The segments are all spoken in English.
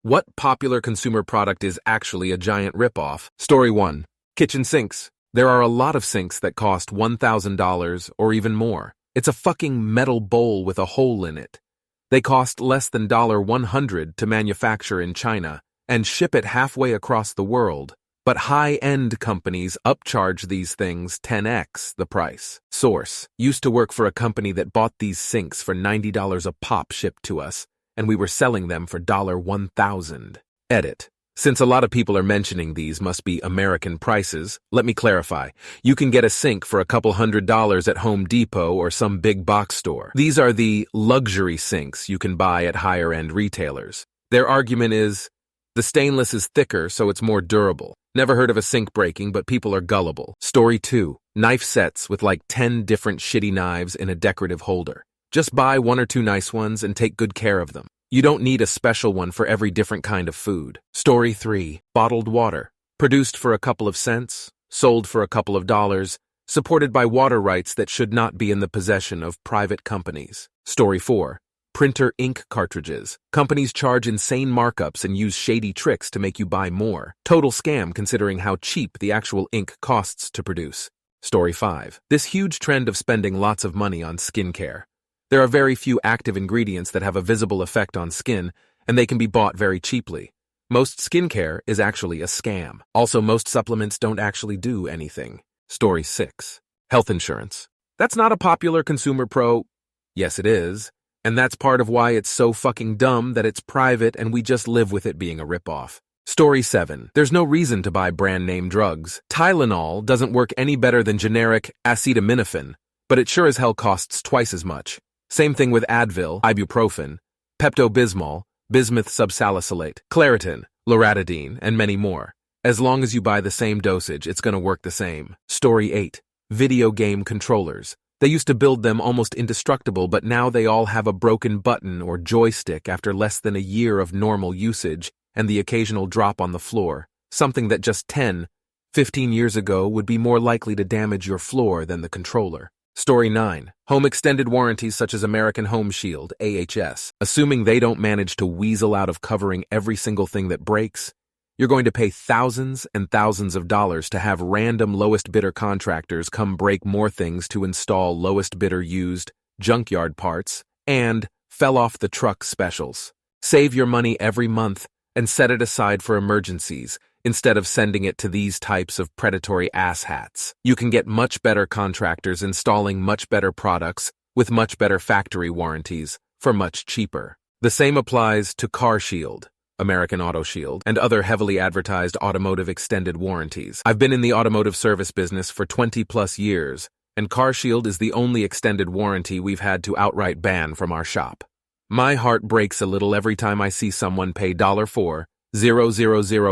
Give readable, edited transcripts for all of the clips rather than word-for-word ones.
What popular consumer product is actually a giant ripoff? Story 1. Kitchen sinks. There are a lot of sinks that cost $1,000 or even more. It's a fucking metal bowl with a hole in it. They cost less than $100 to manufacture in China and ship it halfway across the world. But high-end companies upcharge these things 10x the price. Source: used to work for a company that bought these sinks for $90 a pop shipped to us, and we were selling them for $1,000. Edit: since a lot of people are mentioning these must be American prices, let me clarify. You can get a sink for a couple $100s at Home Depot or some big box store. These are the luxury sinks you can buy at higher-end retailers. Their argument is, the stainless is thicker so it's more durable. Never heard of a sink breaking, but people are gullible. Story 2. Knife sets with like 10 different shitty knives in a decorative holder. Just buy 1 or 2 nice ones and take good care of them. You don't need a special one for every different kind of food. Story 3. Bottled water. Produced for a couple of cents, sold for a couple of dollars, supported by water rights that should not be in the possession of private companies. Story 4. Printer ink cartridges. Companies charge insane markups and use shady tricks to make you buy more. Total scam considering how cheap the actual ink costs to produce. Story 5. This huge trend of spending lots of money on skincare. There are very few active ingredients that have a visible effect on skin, and they can be bought very cheaply. Most skincare is actually a scam. Also, most supplements don't actually do anything. Story 6. Health insurance. That's not a popular consumer Yes, it is. And that's part of why it's so fucking dumb that it's private and we just live with it being a ripoff. Story 7. There's no reason to buy brand name drugs. Tylenol doesn't work any better than generic acetaminophen, but it sure as hell costs twice as much. Same thing with Advil, ibuprofen, Pepto-Bismol, bismuth subsalicylate, Claritin, loratadine, and many more. As long as you buy the same dosage, it's gonna work the same. Story 8. Video game controllers. They used to build them almost indestructible, but now they all have a broken button or joystick after less than a year of normal usage and the occasional drop on the floor, something that just 10, 15 years ago would be more likely to damage your floor than the controller. Story 9. Home extended warranties such as American Home Shield, AHS. Assuming they don't manage to weasel out of covering every single thing that breaks, you're going to pay thousands and thousands of dollars to have random lowest bidder contractors come break more things to install lowest bidder used, junkyard parts, and fell off the truck specials. Save your money every month and set it aside for emergencies instead of sending it to these types of predatory asshats. You can get much better contractors installing much better products with much better factory warranties for much cheaper. The same applies to Car Shield, American Auto Shield, and other heavily advertised automotive extended warranties. I've been in the automotive service business for 20 plus years, and Car Shield is the only extended warranty we've had to outright ban from our shop. My heart breaks a little every time I see someone pay $4,000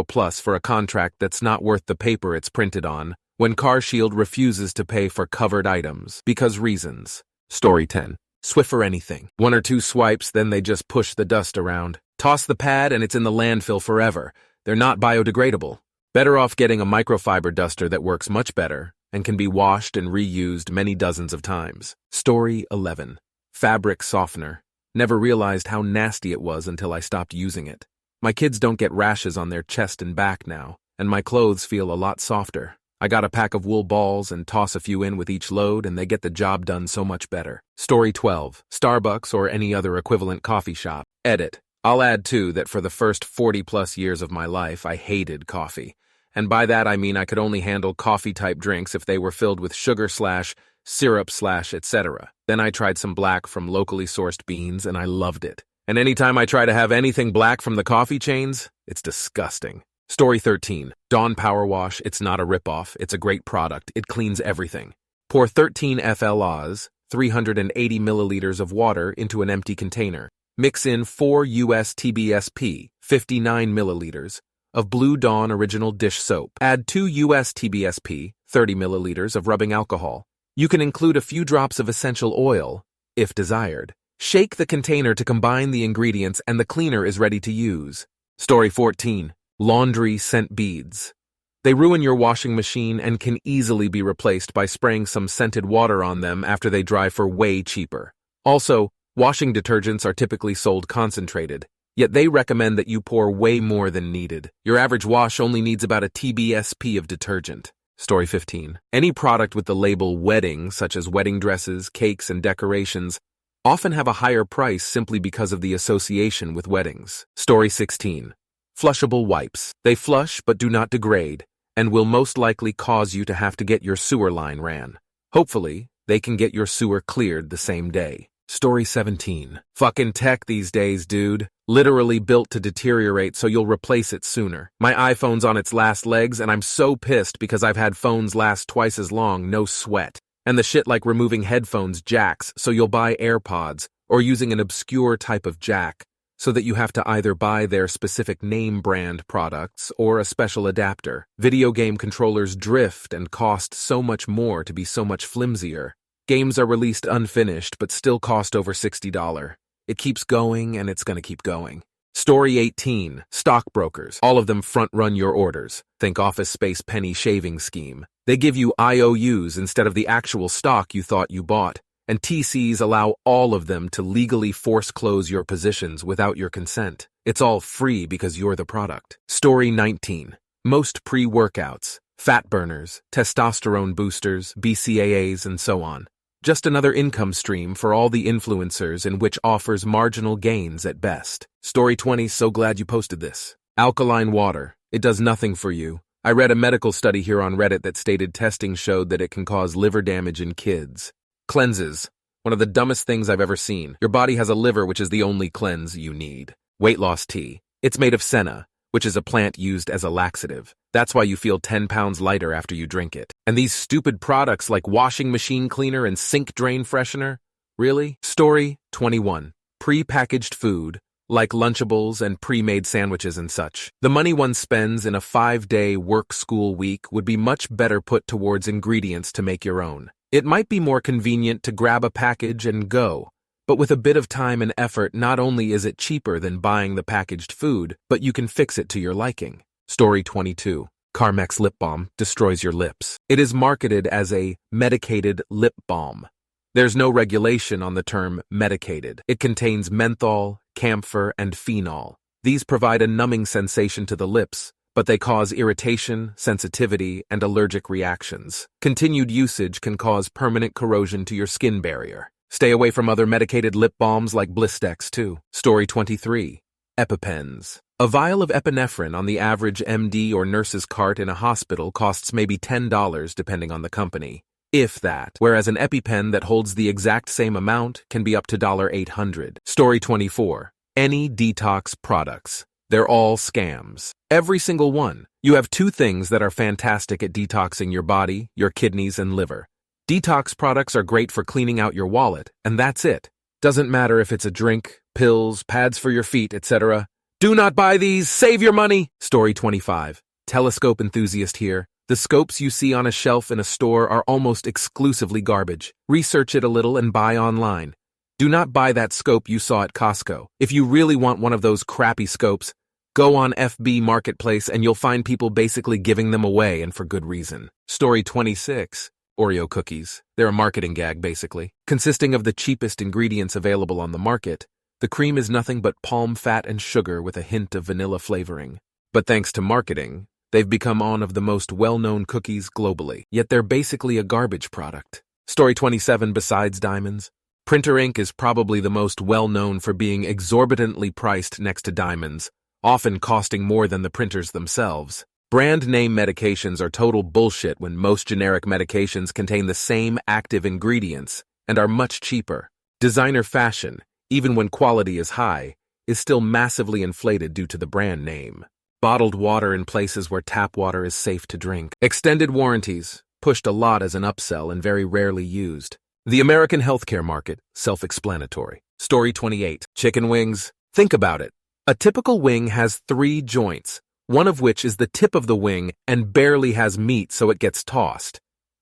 plus for a contract that's not worth the paper it's printed on, when Car Shield refuses to pay for covered items because reasons. Story 10. Swiffer anything. 1 or 2 swipes, then they just push the dust around. Toss the pad and it's in the landfill forever. They're not biodegradable. Better off getting a microfiber duster that works much better and can be washed and reused many dozens of times. Story 11. Fabric softener. Never realized how nasty it was until I stopped using it. My kids don't get rashes on their chest and back now, and my clothes feel a lot softer. I got a pack of wool balls and toss a few in with each load and they get the job done so much better. Story 12. Starbucks or any other equivalent coffee shop. Edit. I'll add too that for the first 40 plus years of my life, I hated coffee. And by that I mean I could only handle coffee-type drinks if they were filled with sugar/syrup/etc. Then I tried some black from locally sourced beans and I loved it. And anytime I try to have anything black from the coffee chains, it's disgusting. Story 13. Dawn Power Wash. It's not a ripoff. It's a great product. It cleans everything. Pour 13 FLAs, 380 milliliters of water into an empty container. Mix in 4 US TBSP, 59 milliliters, of Blue Dawn Original Dish Soap. Add 2 US TBSP, 30 milliliters of rubbing alcohol. You can include a few drops of essential oil, if desired. Shake the container to combine the ingredients and the cleaner is ready to use. Story 14. Laundry scent beads. They ruin your washing machine and can easily be replaced by spraying some scented water on them after they dry for way cheaper. Also, washing detergents are typically sold concentrated. Yet they recommend that you pour way more than needed. Your average wash only needs about a TBSP of detergent. Story 15. Any product with the label wedding, such as wedding dresses, cakes, and decorations, often have a higher price simply because of the association with weddings. Story 16. Flushable wipes. They flush but do not degrade, and will most likely cause you to have to get your sewer line ran. Hopefully, they can get your sewer cleared the same day. Story 17. Fucking tech these days, dude. Literally built to deteriorate so you'll replace it sooner. My iPhone's on its last legs and I'm so pissed because I've had phones last twice as long, no sweat. And the shit like removing headphones jacks so you'll buy AirPods or using an obscure type of jack so that you have to either buy their specific name brand products or a special adapter. Video game controllers drift and cost so much more to be so much flimsier. Games are released unfinished but still cost over $60. It keeps going and it's gonna keep going. Story 18. Stockbrokers. All of them front-run your orders. Think Office Space penny shaving scheme. They give you IOUs instead of the actual stock you thought you bought, and TCs allow all of them to legally force close your positions without your consent. It's all free because you're the product. Story 19. Most pre-workouts, fat burners, testosterone boosters, BCAAs, and so on. Just another income stream for all the influencers in which offers marginal gains at best. Story 20, so glad you posted this. Alkaline water. It does nothing for you. I read a medical study here on Reddit that stated testing showed that it can cause liver damage in kids. Cleanses. One of the dumbest things I've ever seen. Your body has a liver, which is the only cleanse you need. Weight loss tea. It's made of senna, which is a plant used as a laxative. That's why you feel 10 pounds lighter after you drink it. And these stupid products like washing machine cleaner and sink drain freshener? Really? Story 21. Pre-packaged food, like Lunchables and pre-made sandwiches and such. The money one spends in a 5-day work-school week would be much better put towards ingredients to make your own. It might be more convenient to grab a package and go, but with a bit of time and effort, not only is it cheaper than buying the packaged food, but you can fix it to your liking. Story 22. Carmex lip balm destroys your lips. It is marketed as a medicated lip balm. There's no regulation on the term medicated. It contains menthol, camphor, and phenol. These provide a numbing sensation to the lips, but they cause irritation, sensitivity, and allergic reactions. Continued usage can cause permanent corrosion to your skin barrier. Stay away from other medicated lip balms like Blistex too. Story 23. EpiPens. A vial of epinephrine on the average MD or nurse's cart in a hospital costs maybe $10 depending on the company, if that, whereas an EpiPen that holds the exact same amount can be up to $800. Story 24. Any detox products. They're all scams. Every single one. You have two things that are fantastic at detoxing your body, your kidneys, and liver. Detox products are great for cleaning out your wallet, and that's it. Doesn't matter if it's a drink, pills, pads for your feet, etc. Do not buy these, save your money! Story 25. Telescope enthusiast here. The scopes you see on a shelf in a store are almost exclusively garbage. Research it a little and buy online. Do not buy that scope you saw at Costco. If you really want one of those crappy scopes, go on FB Marketplace and you'll find people basically giving them away, and for good reason. Story 26. Oreo cookies. They're a marketing gag, basically. Consisting of the cheapest ingredients available on the market, the cream is nothing but palm fat and sugar with a hint of vanilla flavoring. But thanks to marketing, they've become one of the most well-known cookies globally. Yet they're basically a garbage product. Story 27. Besides diamonds, printer ink is probably the most well-known for being exorbitantly priced next to diamonds, often costing more than the printers themselves. Brand name medications are total bullshit when most generic medications contain the same active ingredients and are much cheaper. Designer fashion, even when quality is high, is still massively inflated due to the brand name. Bottled water in places where tap water is safe to drink. Extended warranties, pushed a lot as an upsell and very rarely used. The American healthcare market, self-explanatory. Story 28. Chicken wings. Think about it. A typical wing has 3 joints, one of which is the tip of the wing and barely has meat, so it gets tossed.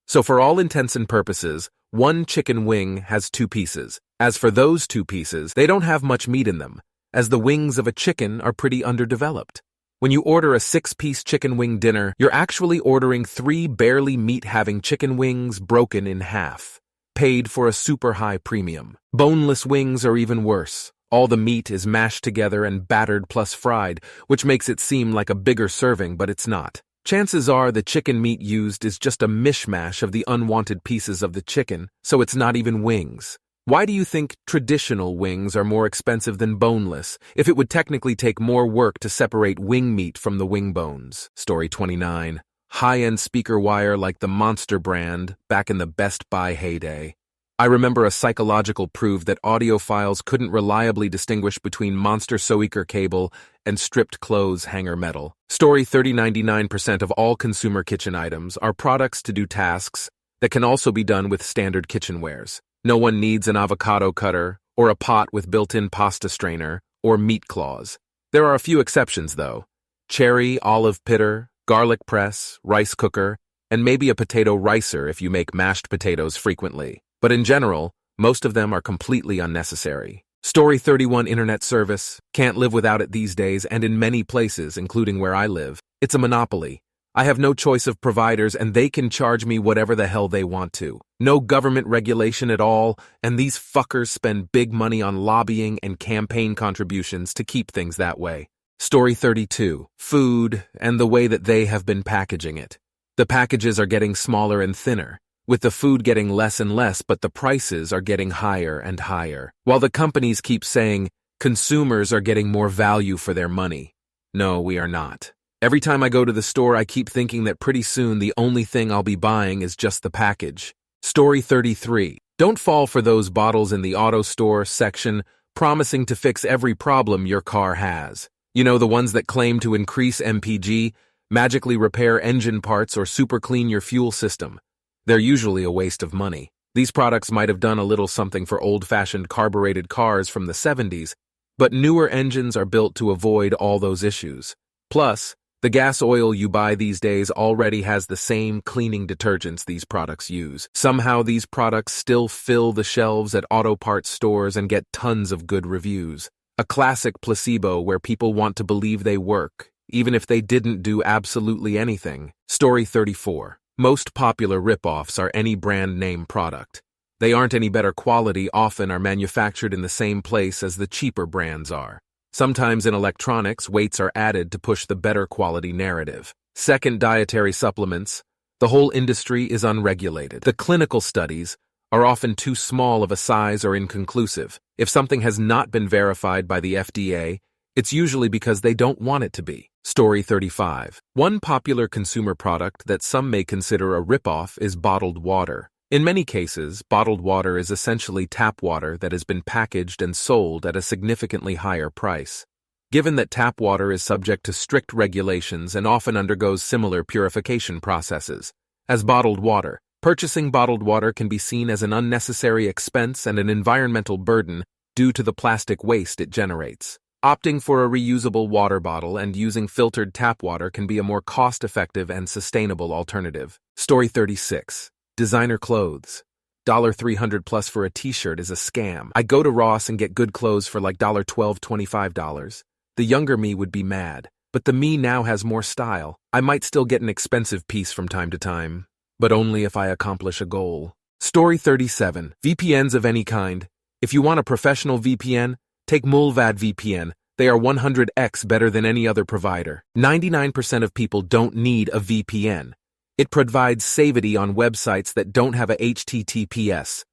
So for all intents and purposes, one chicken wing has 2 pieces. As for those 2 pieces, they don't have much meat in them, as the wings of a chicken are pretty underdeveloped. When you order a 6-piece chicken wing dinner, you're actually ordering 3 barely meat-having chicken wings broken in half, paid for a super high premium. Boneless wings are even worse, All the meat is mashed together and battered plus fried, which makes it seem like a bigger serving, but it's not. Chances are the chicken meat used is just a mishmash of the unwanted pieces of the chicken, so it's not even wings. Why do you think traditional wings are more expensive than boneless, if it would technically take more work to separate wing meat from the wing bones? Story 29. High-end speaker wire like the Monster brand back in the Best Buy heyday. I remember a psychological proof that audiophiles couldn't reliably distinguish between Monster Soaker cable and stripped clothes hanger metal. Story 30. 99% of all consumer kitchen items are products to do tasks that can also be done with standard kitchenwares. No one needs an avocado cutter, or a pot with built-in pasta strainer, or meat claws. There are a few exceptions, though. Cherry, olive pitter, garlic press, rice cooker, and maybe a potato ricer if you make mashed potatoes frequently. But in general, most of them are completely unnecessary. Story 31. Internet service. Can't live without it these days, and in many places, including where I live. It's a monopoly. I have no choice of providers, and they can charge me whatever the hell they want to. No government regulation at all, and these fuckers spend big money on lobbying and campaign contributions to keep things that way. Story 32. Food and the way that they have been packaging it. The packages are getting smaller and thinner, with the food getting less and less, but the prices are getting higher and higher. While the companies keep saying consumers are getting more value for their money. No, we are not. Every time I go to the store, I keep thinking that pretty soon the only thing I'll be buying is just the package. Story 33. Don't fall for those bottles in the auto store section promising to fix every problem your car has. You know, the ones that claim to increase MPG, magically repair engine parts, or super clean your fuel system. They're usually a waste of money. These products might have done a little something for old-fashioned carbureted cars from the 70s, but newer engines are built to avoid all those issues. Plus, the gas oil you buy these days already has the same cleaning detergents these products use. Somehow these products still fill the shelves at auto parts stores and get tons of good reviews. A classic placebo where people want to believe they work, even if they didn't do absolutely anything. Story 34. Most popular rip-offs are any brand name product. They aren't any better quality, often are manufactured in the same place as the cheaper brands are. Sometimes in electronics, weights are added to push the better quality narrative. Second, dietary supplements. The whole industry is unregulated. The clinical studies are often too small of a size or inconclusive. If something has not been verified by the FDA, it's usually because they don't want it to be. Story 35. One popular consumer product that some may consider a ripoff is bottled water. In many cases, bottled water is essentially tap water that has been packaged and sold at a significantly higher price. Given that tap water is subject to strict regulations and often undergoes similar purification processes as bottled water, purchasing bottled water can be seen as an unnecessary expense and an environmental burden due to the plastic waste it generates. Opting for a reusable water bottle and using filtered tap water can be a more cost-effective and sustainable alternative. Story 36. Designer clothes. $300 plus for a t-shirt is a scam. I go to Ross and get good clothes for like $12, $25. The younger me would be mad, but the me now has more style. I might still get an expensive piece from time to time, but only if I accomplish a goal. Story 37. VPNs of any kind. If you want a professional VPN, take Mulvad VPN. They are 100x better than any other provider. 99% of people don't need a VPN. It provides safety on websites that don't have a HTTPS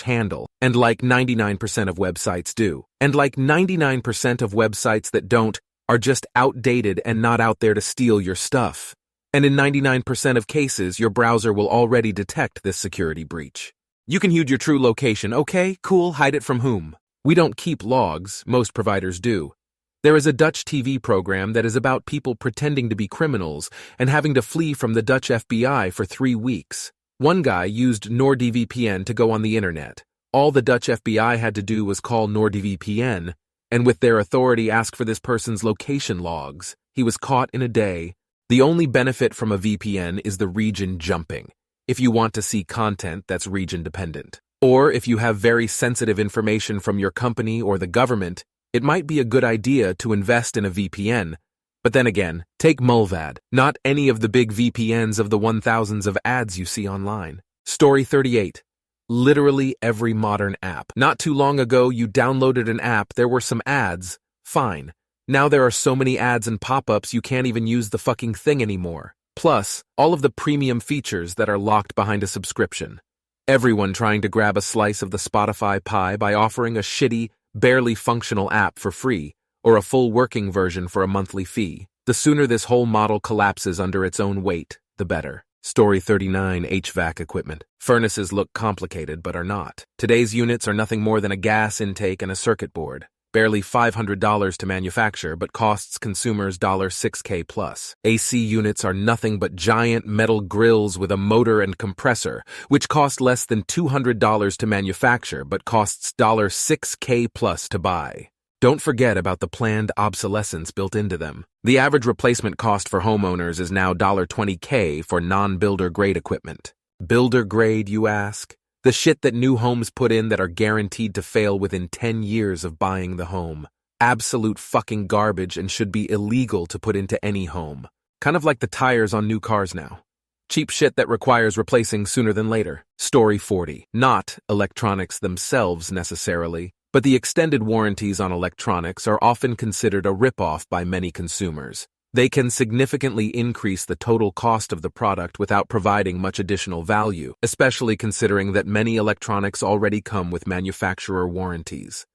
handle, and like 99% of websites do. And like 99% of websites that don't are just outdated and not out there to steal your stuff. And in 99% of cases, your browser will already detect this security breach. You can hide your true location, okay? Cool, hide it from whom? We don't keep logs, most providers do. There is a Dutch TV program that is about people pretending to be criminals and having to flee from the Dutch FBI for 3 weeks. One guy used NordVPN to go on the internet. All the Dutch FBI had to do was call NordVPN, and with their authority ask for this person's location logs. He was caught in a day. The only benefit from a VPN is the region jumping, if you want to see content that's region dependent. Or if you have very sensitive information from your company or the government, it might be a good idea to invest in a VPN. But then again, take Mulvad, not any of the big VPNs of the 1000s of ads you see online. Story 38. Literally every modern app. Not too long ago, you downloaded an app, there were some ads. Fine. Now there are so many ads and pop-ups you can't even use the fucking thing anymore. Plus, all of the premium features that are locked behind a subscription. Everyone trying to grab a slice of the Spotify pie by offering a shitty, barely functional app for free, or a full working version for a monthly fee. The sooner this whole model collapses under its own weight, the better. Story 39, HVAC equipment. Furnaces look complicated but are not. Today's units are nothing more than a gas intake and a circuit board. Barely $500 to manufacture but costs consumers $6K plus. AC units are nothing but giant metal grills with a motor and compressor, which cost less than $200 to manufacture but costs $6K plus to buy. Don't forget about the planned obsolescence built into them. The average replacement cost for homeowners is now $20K for non-builder grade equipment. Builder grade, you ask? The shit that new homes put in that are guaranteed to fail within 10 years of buying the home. Absolute fucking garbage and should be illegal to put into any home. Kind of like the tires on new cars now. Cheap shit that requires replacing sooner than later. Story 40. Not electronics themselves necessarily, but the extended warranties on electronics are often considered a ripoff by many consumers. They can significantly increase the total cost of the product without providing much additional value, especially considering that many electronics already come with manufacturer warranties.